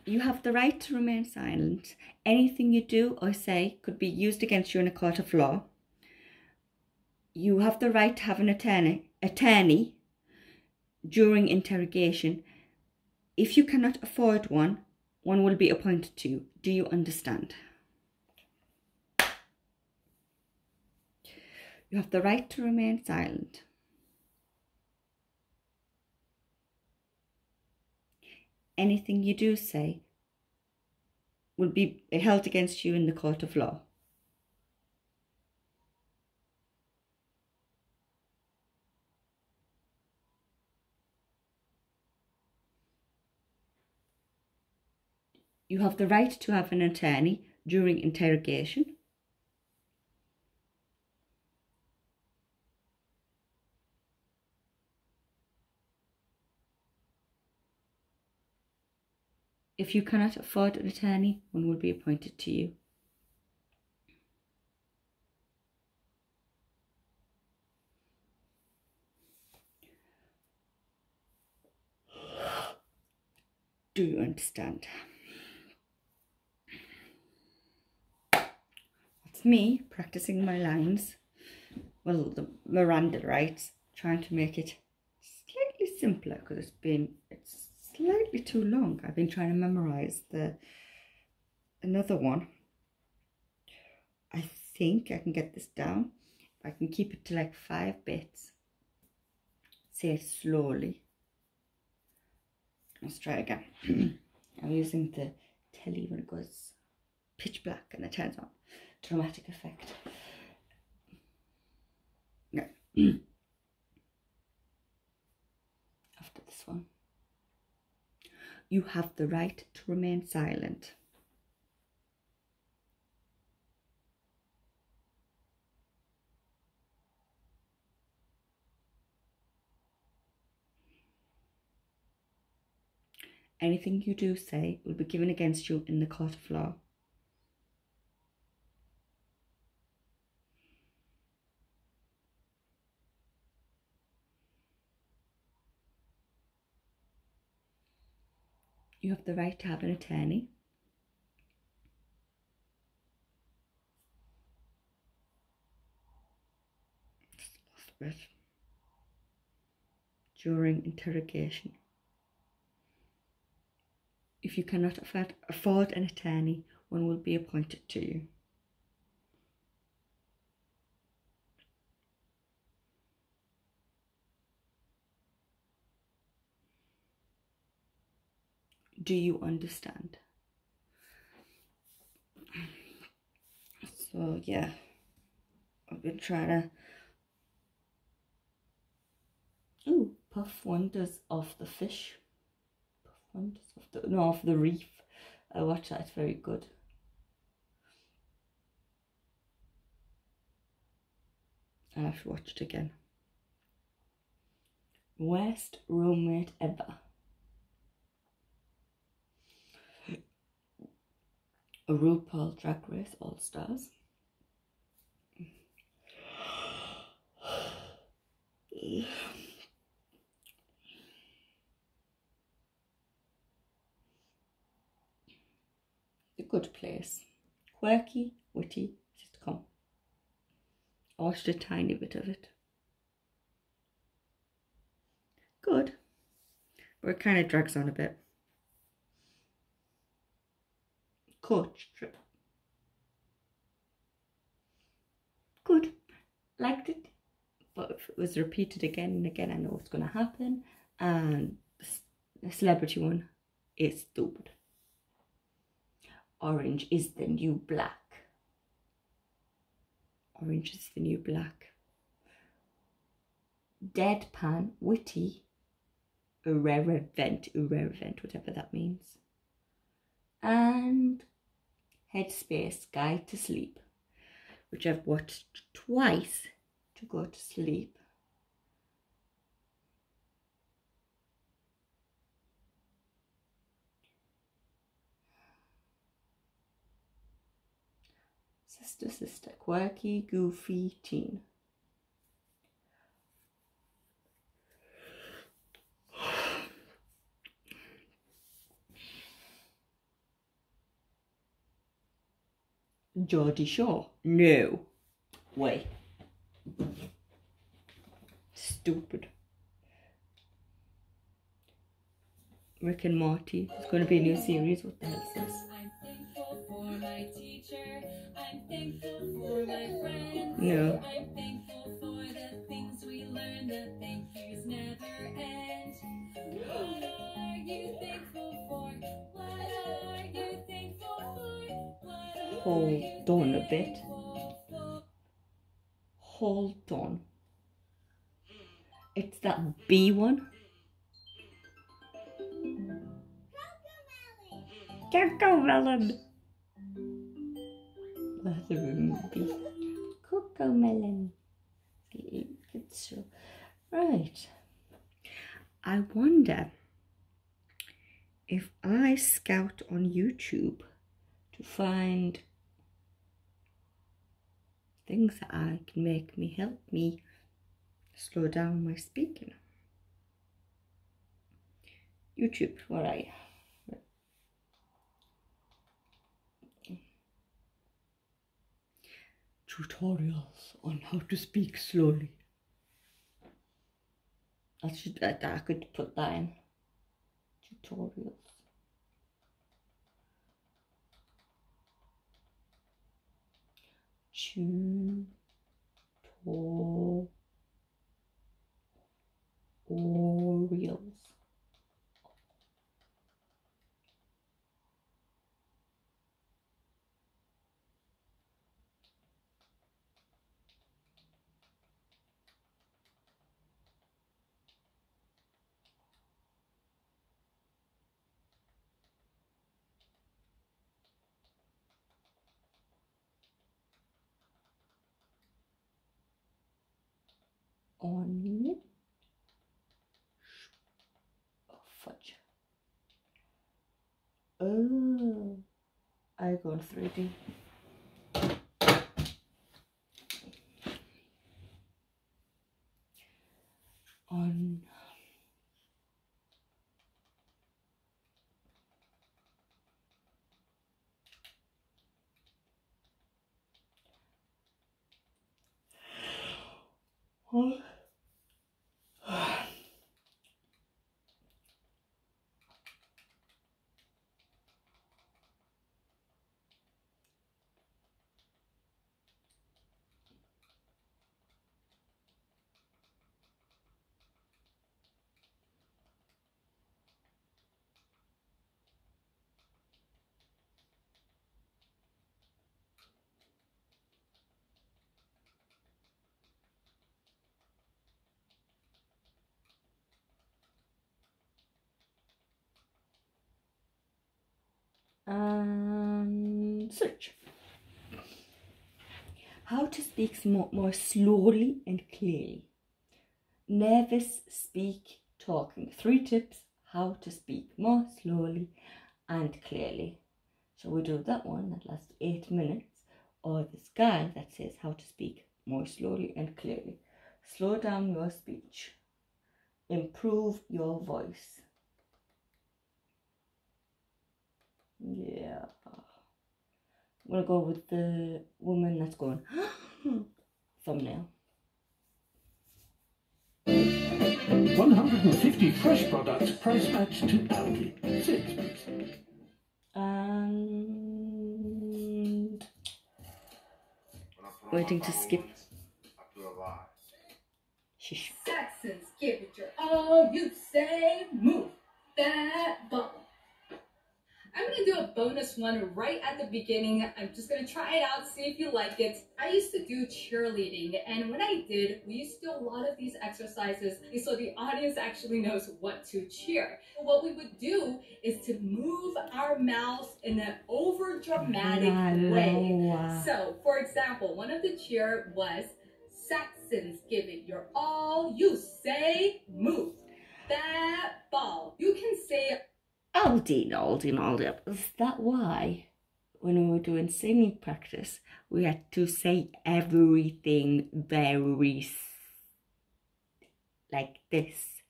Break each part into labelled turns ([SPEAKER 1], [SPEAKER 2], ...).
[SPEAKER 1] You have the right to remain silent. Anything you do or say could be used against you in a court of law. You have the right to have an attorney during interrogation. If you cannot afford one, one will be appointed to you. Do you understand? You have the right to remain silent. Anything you do say will be held against you in the court of law. You have the right to have an attorney during interrogation. If you cannot afford an attorney, one will be appointed to you. Do you understand? That's me practicing my lines. Well, the Miranda rights, trying to make it slightly simpler because it's slightly too long. I've been trying to memorize another one. I think I can get this down. If I can keep it to like 5 bits. Say it slowly. Let's try again. I'm using the telly when it goes pitch black and it turns on. Dramatic effect. No. After this one. You have the right to remain silent. Anything you do say will be given against you in the court of law. You have the right to have an attorney. During interrogation. If you cannot afford an attorney, one will be appointed to you. Do you understand? So yeah, I've been trying to puff wonders of the fish. Puff wonders of the reef. I watch that, it's very good. I'll have to watch it again. Worst roommate ever. A RuPaul Drag Race All Stars. The Good Place. Quirky, witty sitcom. I watched a tiny bit of it. Good. But it kind of drags on a bit. Coach Trip. Good. Liked it. But if it was repeated again and again, I know what's going to happen. And the celebrity one is stupid. Orange is the new black. Orange is the new black. Deadpan, witty, irreverent, whatever that means. And Headspace, Guide to Sleep, which I've watched twice to go to sleep. Sister, quirky, goofy teen. Geordie Shore. No way. Stupid. Rick and Morty. It's going to be a new series. What the hell is this?
[SPEAKER 2] I'm thankful for my teacher. I'm thankful for my friends.
[SPEAKER 1] No.
[SPEAKER 2] I'm thankful for the things we learn. The thank yous never end. What are you thankful for? What are you thankful for? What are
[SPEAKER 1] Hold on a bit.
[SPEAKER 2] thankful for?
[SPEAKER 1] Hold on. It's that B one. Cocomelon. That's a movie. Cocomelon. Good show. Right. I wonder if I scout on YouTube to find things that I can help me slow down my speaking. YouTube, where are you? Tutorials on how to speak slowly. I could put that in. Tutorials. Tutorials. On fudge. Oh, I go in 3D. On what? Search. How to speak more slowly and clearly. Nervous speak talking. 3 tips how to speak more slowly and clearly. So we do that one that lasts 8 minutes, or this guy that says how to speak more slowly and clearly. Slow down your speech. Improve your voice. Yeah. I'm going to go with the woman that's going thumbnail.
[SPEAKER 3] 150 fresh products price match to Aldi. 6 please.
[SPEAKER 1] And waiting to skip. Shish.
[SPEAKER 2] Saxons, give it your all. You say move that ball. I'm going to do a bonus one right at the beginning. I'm just going to try it out, see if you like it. I used to do cheerleading, and when I did, we used to do a lot of these exercises so the audience actually knows what to cheer. What we would do is to move our mouths in an over-dramatic way. So, for example, one of the cheer was, Saxons, give it your all. You say move that ball. You can say
[SPEAKER 1] Aldi. Is that why when we were doing singing practice, we had to say everything very like this?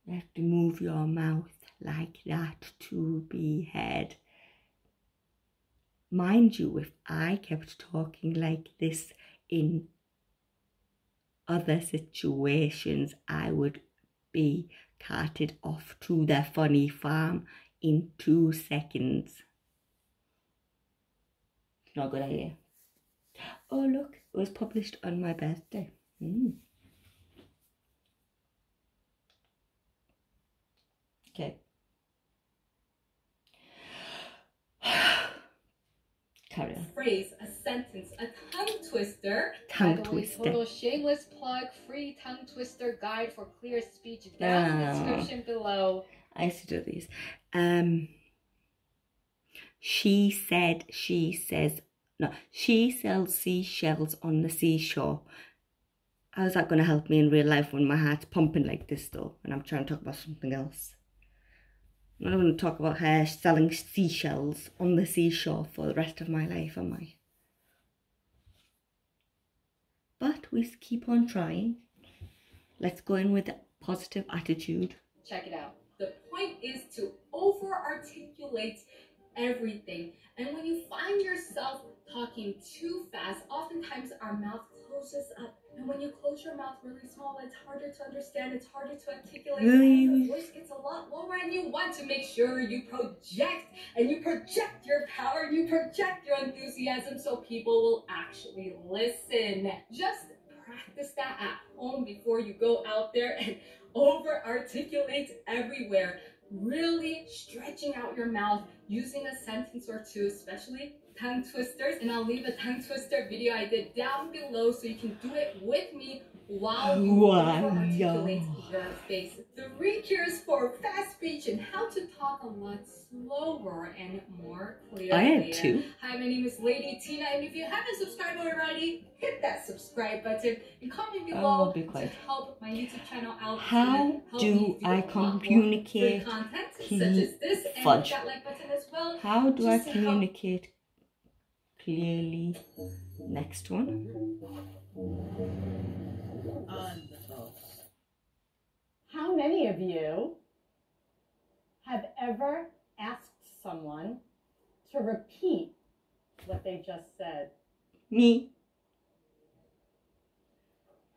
[SPEAKER 1] You have to move your mouth like that to be heard. mind you, if I kept talking like this in other situations, I would be carted off to the funny farm in 2 seconds. It's not a good idea. Oh look, it was published on my birthday. Okay. Carry on.
[SPEAKER 2] Phrase, a sentence, a tongue twister.
[SPEAKER 1] Tongue
[SPEAKER 2] By the way,
[SPEAKER 1] twister.
[SPEAKER 2] total shameless plug, free tongue twister guide for clear speech down in the description below.
[SPEAKER 1] I used to do these. She said, she says, no, she sells seashells on the seashore. How's that going to help me in real life when my heart's pumping like this though, and I'm trying to talk about something else? I'm not going to talk about her selling seashells on the seashore for the rest of my life, am I? But we keep on trying. Let's go in with a positive attitude.
[SPEAKER 2] Check it out. The point is to over-articulate everything. And when you find yourself talking too fast, oftentimes our mouth closes up. And when you close your mouth really small, it's harder to understand, it's harder to articulate. And the voice gets a lot lower, and you want to make sure you project, and you project your power, and you project your enthusiasm so people will actually listen. Just practice that at home before you go out there and over-articulate everywhere. Really stretching out your mouth, using a sentence or two, especially tongue twisters. And I'll leave a tongue twister video I did down below so you can do it with me while you over-articulate your face. 3 cures for fast speech and how to talk a lot slower and more clearly.
[SPEAKER 1] I had 2.
[SPEAKER 2] Hi, my name is Lady Tina, and if you haven't subscribed already, hit that subscribe button and comment below to help my YouTube channel out.
[SPEAKER 1] How do I communicate
[SPEAKER 2] content such as this, and
[SPEAKER 1] fudge?
[SPEAKER 2] That like button as well.
[SPEAKER 1] How do I communicate clearly? Next one.
[SPEAKER 4] How many of you have ever asked someone to repeat what they just said?
[SPEAKER 1] Me.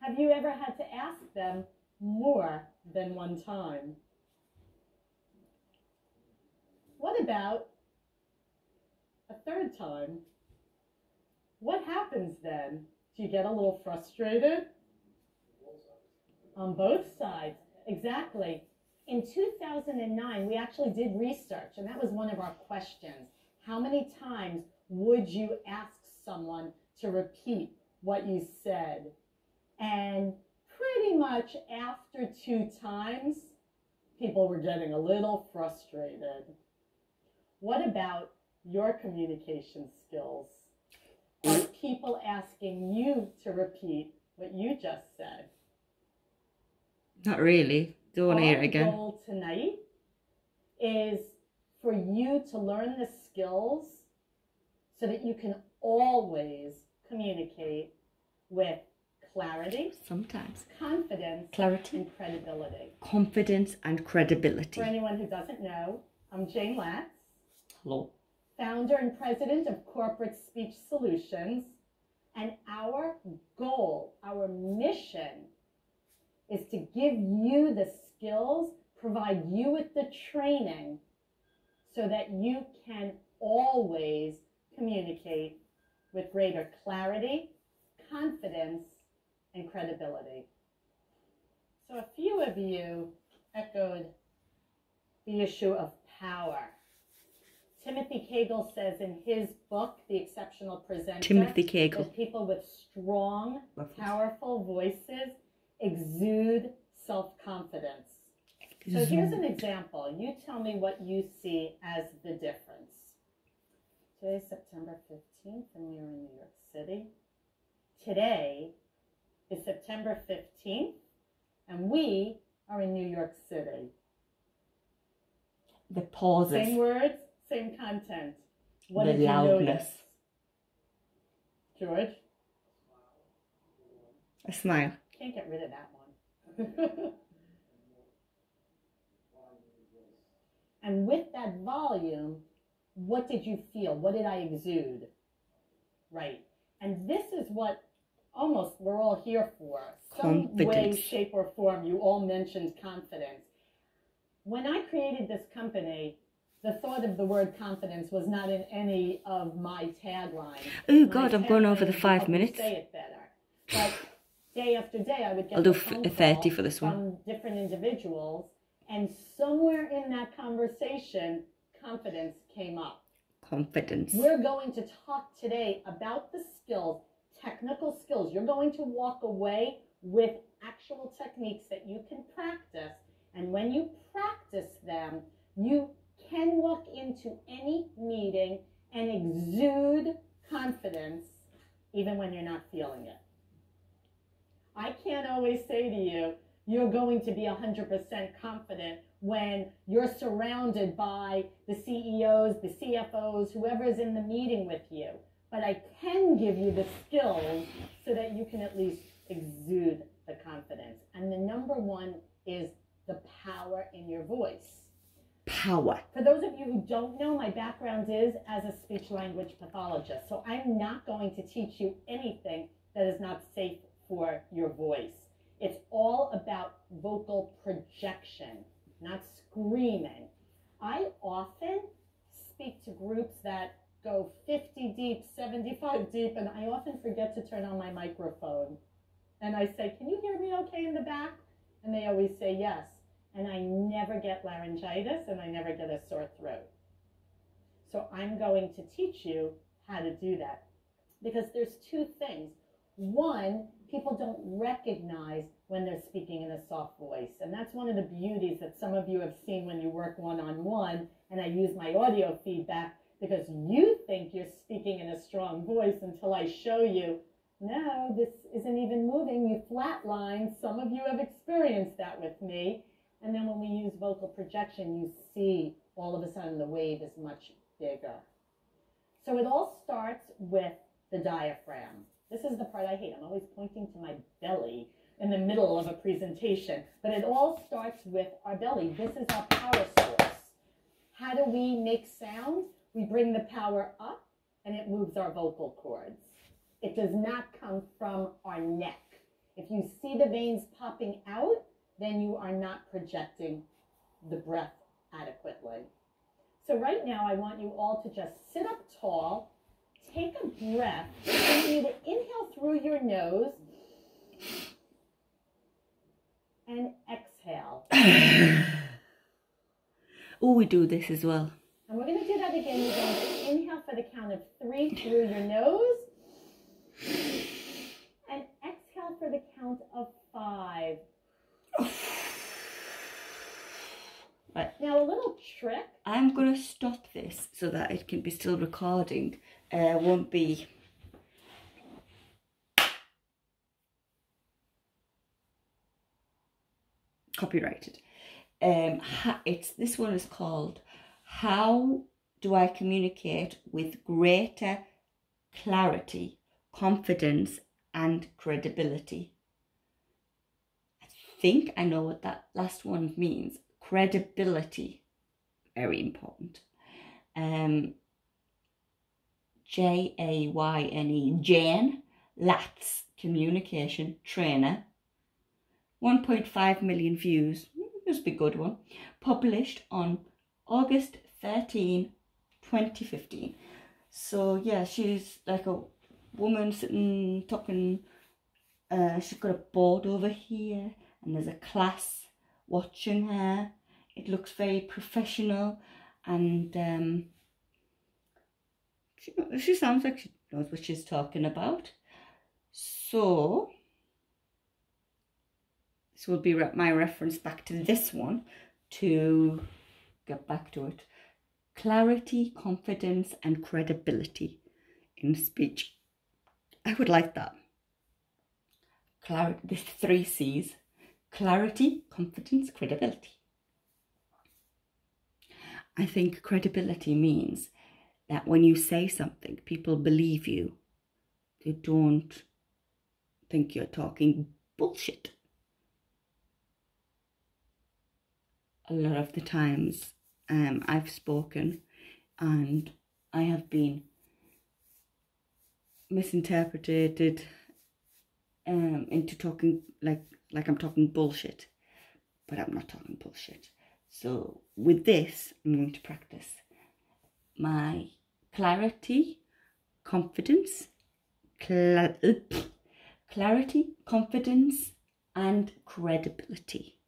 [SPEAKER 4] Have you ever had to ask them more than one time? What about a third time? What happens then? Do you get a little frustrated? On both sides, exactly. In 2009, we actually did research, and that was one of our questions. How many times would you ask someone to repeat what you said? And pretty much after 2 times, people were getting a little frustrated. What about your communication skills? Are people asking you to repeat what you just said?
[SPEAKER 1] Not really. Don't want to hear it again.
[SPEAKER 4] Our goal tonight is for you to learn the skills so that you can always communicate with clarity,
[SPEAKER 1] sometimes
[SPEAKER 4] confidence,
[SPEAKER 1] clarity,
[SPEAKER 4] and credibility.
[SPEAKER 1] Confidence and credibility.
[SPEAKER 4] For anyone who doesn't know, I'm Jane Latz.
[SPEAKER 1] Hello.
[SPEAKER 4] Founder and president of Corporate Speech Solutions. And our goal, our mission, is to give you the skills, provide you with the training so that you can always communicate with greater clarity, confidence, and credibility. So a few of you echoed the issue of power. Timothy Cagle says in his book, The Exceptional Presenter, that people with strong, powerful voices exude self-confidence. So here's an example. You tell me what you see as the difference. Today's September 15th and we are in New York City. Today is September 15th and we are in New York City.
[SPEAKER 1] The pauses.
[SPEAKER 4] Same words, same content. What
[SPEAKER 1] the
[SPEAKER 4] did you
[SPEAKER 1] loudness.
[SPEAKER 4] notice? George?
[SPEAKER 1] A smile.
[SPEAKER 4] Can't get rid of that one. And with that volume, what did you feel? What did I exude? Right. And this is what almost we're all here for. Some way, shape, or form, you all mentioned confidence. When I created this company, the thought of the word confidence was not in any of my taglines.
[SPEAKER 1] Oh God, I'm going over the 5 minutes.
[SPEAKER 4] Say it better. But day after day, I would get
[SPEAKER 1] I'll do a 30 for this one.
[SPEAKER 4] From different individuals, and somewhere in that conversation, confidence came up.
[SPEAKER 1] Confidence.
[SPEAKER 4] We're going to talk today about the skills, technical skills. You're going to walk away with actual techniques that you can practice. And when you practice them, you can walk into any meeting and exude confidence even when you're not feeling it. I can't always say to you, you're going to be 100% confident when you're surrounded by the CEOs, the CFOs, whoever's in the meeting with you. But I can give you the skills so that you can at least exude the confidence. And the number one is the power in your voice.
[SPEAKER 1] Power.
[SPEAKER 4] For those of you who don't know, my background is as a speech language pathologist. So I'm not going to teach you anything that is not safe for your voice. It's all about vocal projection, not screaming. I often speak to groups that go 50 deep, 75 deep, and I often forget to turn on my microphone. And I say, can you hear me okay in the back? And they always say yes. And I never get laryngitis and I never get a sore throat. So I'm going to teach you how to do that. Because there's two things. One, people don't recognize when they're speaking in a soft voice. And that's one of the beauties that some of you have seen when you work one-on-one. And I use my audio feedback because you think you're speaking in a strong voice until I show you, no, this isn't even moving. You flatline. Some of you have experienced that with me. And then when we use vocal projection, you see all of a sudden the wave is much bigger. So it all starts with the diaphragm. This is the part I hate. I'm always pointing to my belly in the middle of a presentation. But it all starts with our belly. This is our power source. How do we make sound? We bring the power up and it moves our vocal cords. It does not come from our neck. If you see the veins popping out, then you are not projecting the breath adequately. So right now, I want you all to just sit up tall, take a breath, and you to inhale through your nose and exhale.
[SPEAKER 1] Oh, we do this as well.
[SPEAKER 4] And we're going to do that again. You're going to inhale for the count of 3 through your nose and exhale for the count of 5.
[SPEAKER 1] Right.
[SPEAKER 4] Now a little trick.
[SPEAKER 1] I'm going to stop this so that it can be still recording. Won't be copyrighted. This one is called How Do I Communicate with Greater Clarity, Confidence and Credibility? I think I know what that last one means. Credibility, very important. Jayne, Jane Latz, communication trainer. 1.5 million views, must be a good one. Published on August 13, 2015. So yeah, she's like a woman sitting talking. She's got a board over here and there's a class watching her. It looks very professional and she sounds like she knows what she's talking about. So this will be my reference back to this one to get back to it. Clarity, confidence and credibility in speech. I would like that. Clarity, this 3 C's. Clarity, confidence, credibility. I think credibility means that when you say something, people believe you. They don't think you're talking bullshit. A lot of the times I've spoken and I have been misinterpreted into talking like I'm talking bullshit, but I'm not talking bullshit. So with this, I'm going to practice my clarity, confidence, clarity, confidence, and credibility.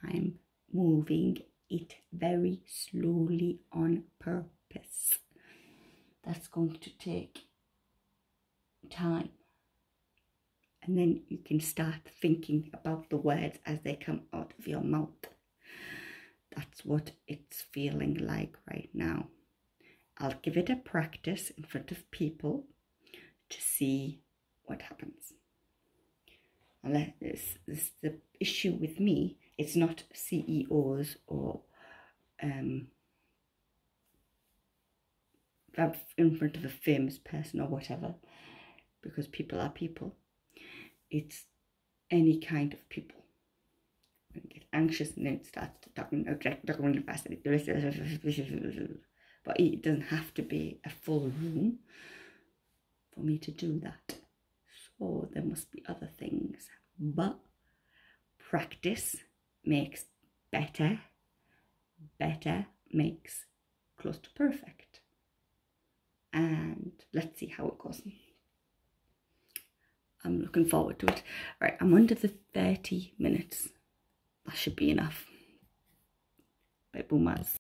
[SPEAKER 1] I'm moving it very slowly on purpose. That's going to take time. And then you can start thinking about the words as they come out of your mouth. That's what it's feeling like right now. I'll give it a practice in front of people to see what happens. And this the issue with me. It's not CEOs or in front of a famous person or whatever, because people are people. It's any kind of people. I get anxious and then start talking really fast. But it doesn't have to be a full room for me to do that. So there must be other things. But practice makes better. Better makes close to perfect. And let's see how it goes. I'm looking forward to it. Right, I'm under the 30 minutes. That should be enough. Bye, boomers.